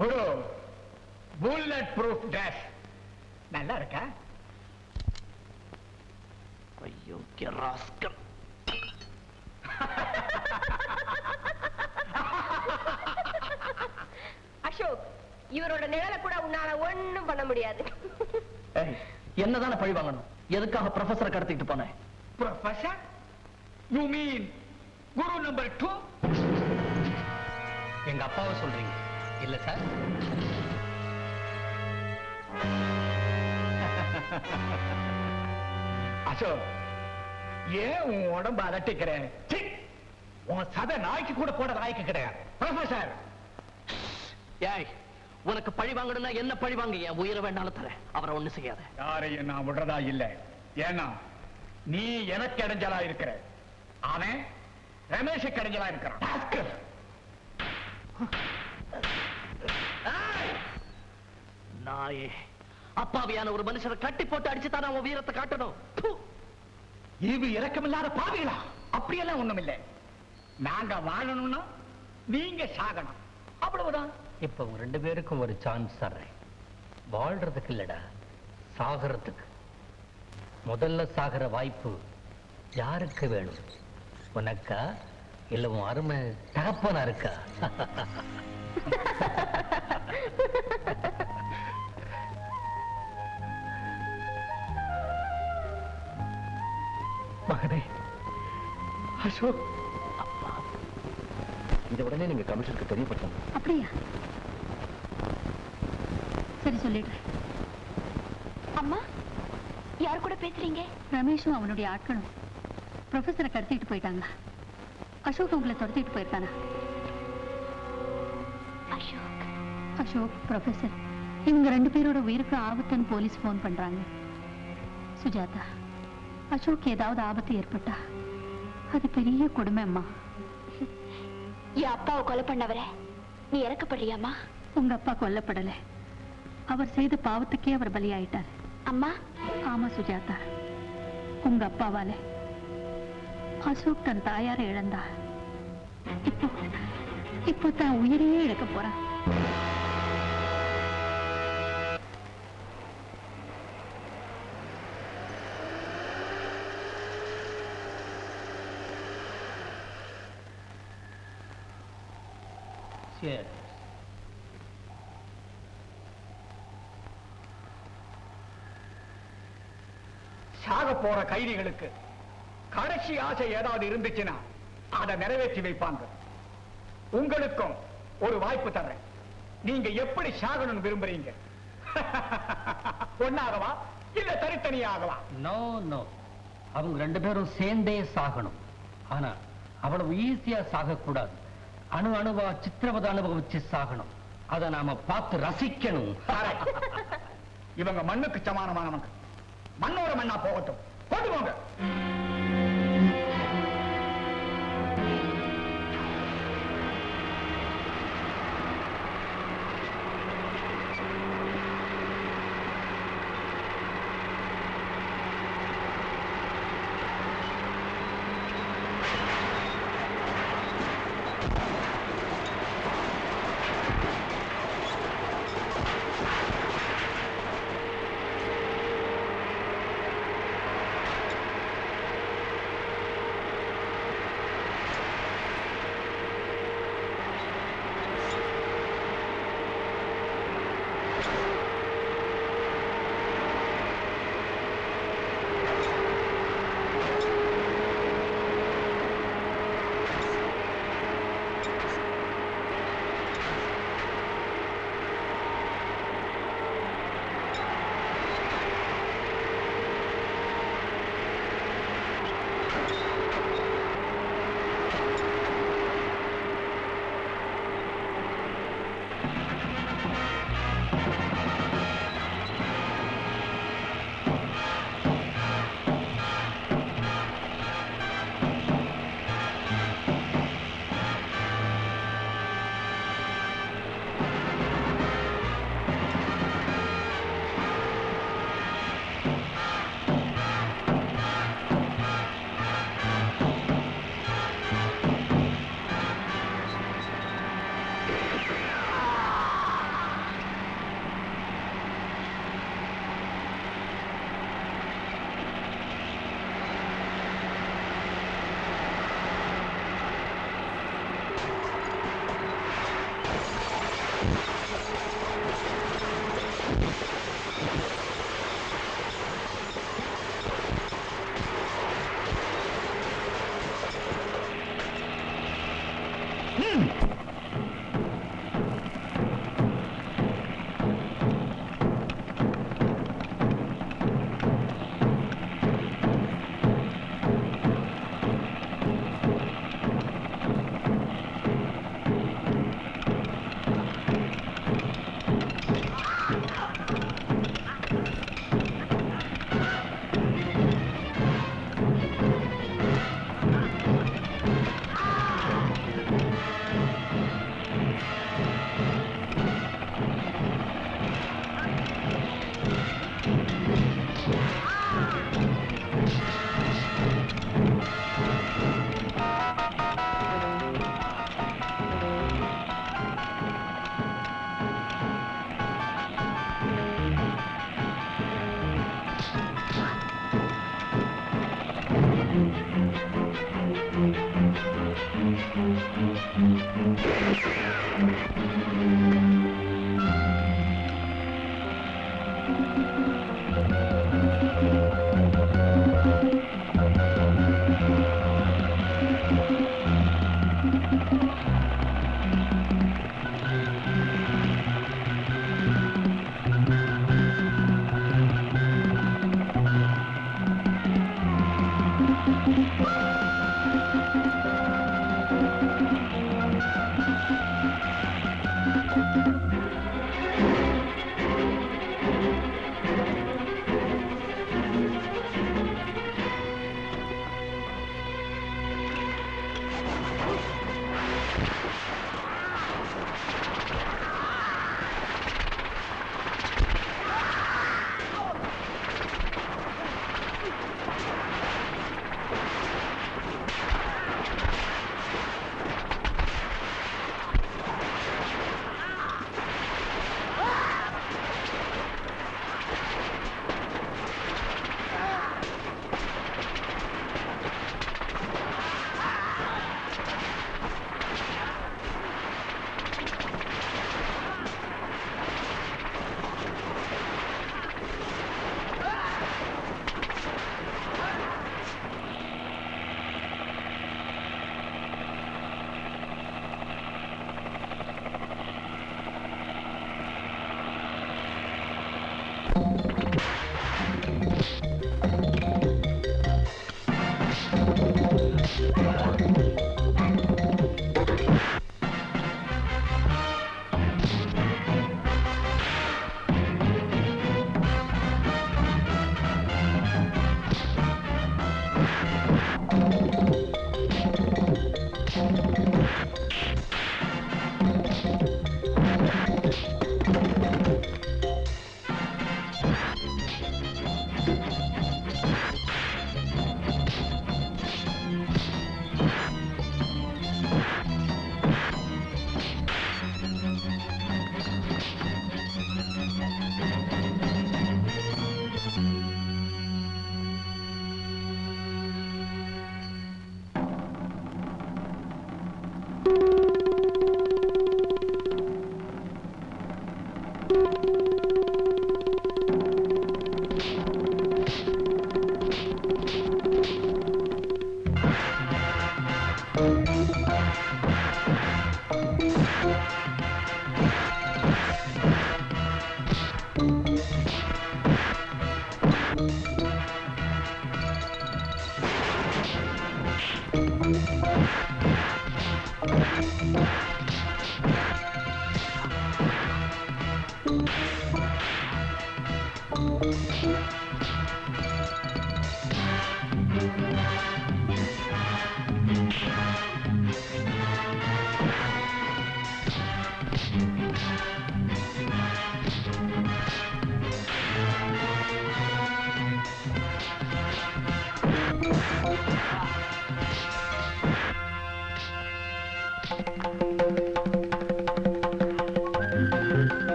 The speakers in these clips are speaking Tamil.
குரு புல்லட் ப்ரூஃப் ட்ரெஸ் நல்லா இருக்கா? ஐயோ ராஸ்கல். அசோக், இவரோட நிழலை கூட உன்னால ஒண்ணும் பண்ண முடியாது. என்னதான பழி வாங்கணும்? எதுக்காக ப்ரொஃபஸரை கடத்திட்டு போனேன்? Professor? You mean Guru number 2? எங்க அப்பாவை சொல்றீங்க இல்ல சார்? அசோக், ஏன் உன் உடம்பு அதட்டிக்கிறேன்? உன் சதை நாய்க்கு கூட போட நாய்க்கு கிடையாது. ப்ரொஃபஸர், ஏய், உனக்கு பழி வாங்கணும்னா என்ன பழி வாங்க? என் உயிரை வேண்டாலும் தரேன். அவரை ஒண்ணு செய்யாத. யாரையும் நான் விடுறதா இல்ல. ஏன்னா நீ எனக்கு இடைஞ்சலா இருக்கிற, அவன் ரமேஷுக்கு இடைஞ்சலா இருக்கிறான். நாயே, அப்பாவியான ஒரு மனுஷனை கட்டி போட்டு அடிச்சுதான் அவன் வீரத்தை காட்டணும். இது இரக்கமில்லாத பாவிகளா? அப்படியெல்லாம் ஒண்ணும் இல்லை. நாங்க வாழணும்னா நீங்க சாகணும், அவ்வளவுதான். இப்ப உங்க 2 பேருக்கும் ஒரு சான்ஸ் தர்றேன். வாழ்றதுக்கு இல்லடா, சாகறதுக்கு. முதல்ல சாகர வாய்ப்பு யாருக்கு வேணும்? உனக்கா இல்ல உன் அருமை தகப்பனா இருக்கா? மகனே அசோக், இதை உடனே நீங்க கமிஷனருக்கு தெரியப்படுத்தணும். அப்படியா? சரி, சொல்லிடுறேன். அம்மா, யார் கூட பேசுறீங்க? ரமேஷும் அவனுடைய ஆட்களும் ப்ரொஃபஸரை கடத்திட்டு போயிட்டாங்களா? அசோக் உங்களை துரத்திட்டு போயிருக்கானா? அசோக், அசோக், ப்ரொஃபஸர், இவங்க 2 பேரோட உயிருக்கு ஆபத்துன்னு போலீஸ் போன் பண்றாங்க. சுஜாதா, அசோக் ஏதாவது ஆபத்து ஏற்பட்டா அது பெரிய கொடுமை அம்மா. என் அப்பாவை கொலை பண்ணவர நீ இறக்கப்படுறியாமா? உங்க அப்பா கொல்லப்படல, அவர் செய்த பாவத்துக்கே அவர் பலியாயிட்டார். அம்மா? ஆமா சுஜாதா, உங்க அப்பாவால அசோக் தன் தாயாரை இழந்தா. இப்போ தான் உயிரையே இழக்க போறான். சாக போற கைதிகளுக்கு கடைசி ஆசை ஏதாவது இருந்துச்சுன்னா அதை நிறைவேற்றி வைப்பாங்க. உங்களுக்கும் ஒரு வாய்ப்பு தர்றேன். நீங்க எப்படி சாகணும்னு விரும்புறீங்க? ஒன்னாகவா இல்ல தனித்தனியாகவா? நோ நோ, அவங்க 2 பேரும் சேர்ந்தே சாகணும். ஆனா அவ்வளவு ஈஸியா சாகக்கூடாது. அணு அணுவா சித்திரவதை அனுபவிச்சு சாகணும். அதை நாம பார்த்து ரசிக்கணும். இவங்க மண்ணுக்கு சமானமானவங்க. மண்ணோட மண்ணா போகட்டும், கொண்டு போங்க.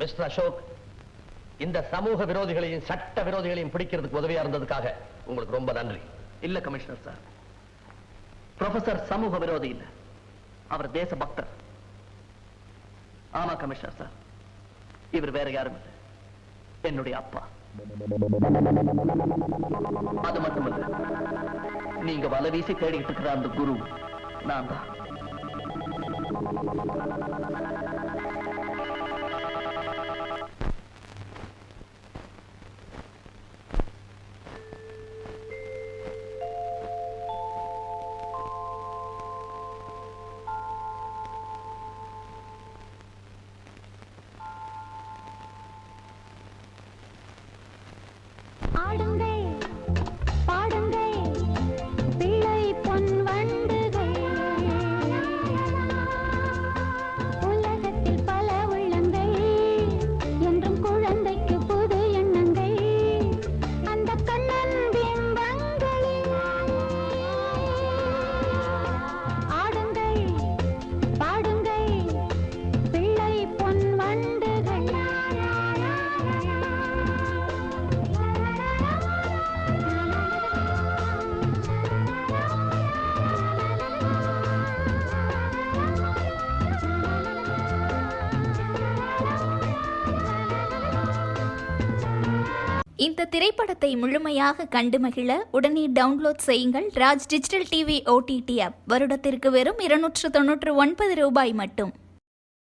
மிஸ்டர் அசோக், இந்த சமூக விரோதிகளையும் சட்ட விரோதிகளையும் பிடிக்கிறதுக்கு உதவியா இருந்ததுக்காக உங்களுக்கு ரொம்ப நன்றி. இல்ல கமிஷனர் சார், ப்ரொஃபசர் சமூக விரோதி இல்ல, அவர் தேச பக்தர். ஆமா கமிஷனர் சார், இவர் வேற யாரும் இல்லை, என்னுடைய அப்பா. அது மட்டுமல்ல, நீங்க வலை வீசி தேடிட்டு இருக்கிற அந்த குரு நான் தான். ஆடுங்கள் பாடுங்கள் பிள்ளை பொன் வண்டுகள், உலகத்தில் பல உள்ளங்கள், என்றும் குழந்தைக்கு புது எண்ணங்கள், அந்த கண்ணன் பிம்பங்களில். ஆடுங்கள் பாடுங்கள் பிள்ளை பொன் வண்டுகள். இந்த திரைப்படத்தை முழுமையாக கண்டு மகிழ உடனே டவுன்லோட் செய்யுங்கள் Raj digital TV OTT app. வருடத்திற்கு வெறும் 299 ரூபாய் மட்டும்.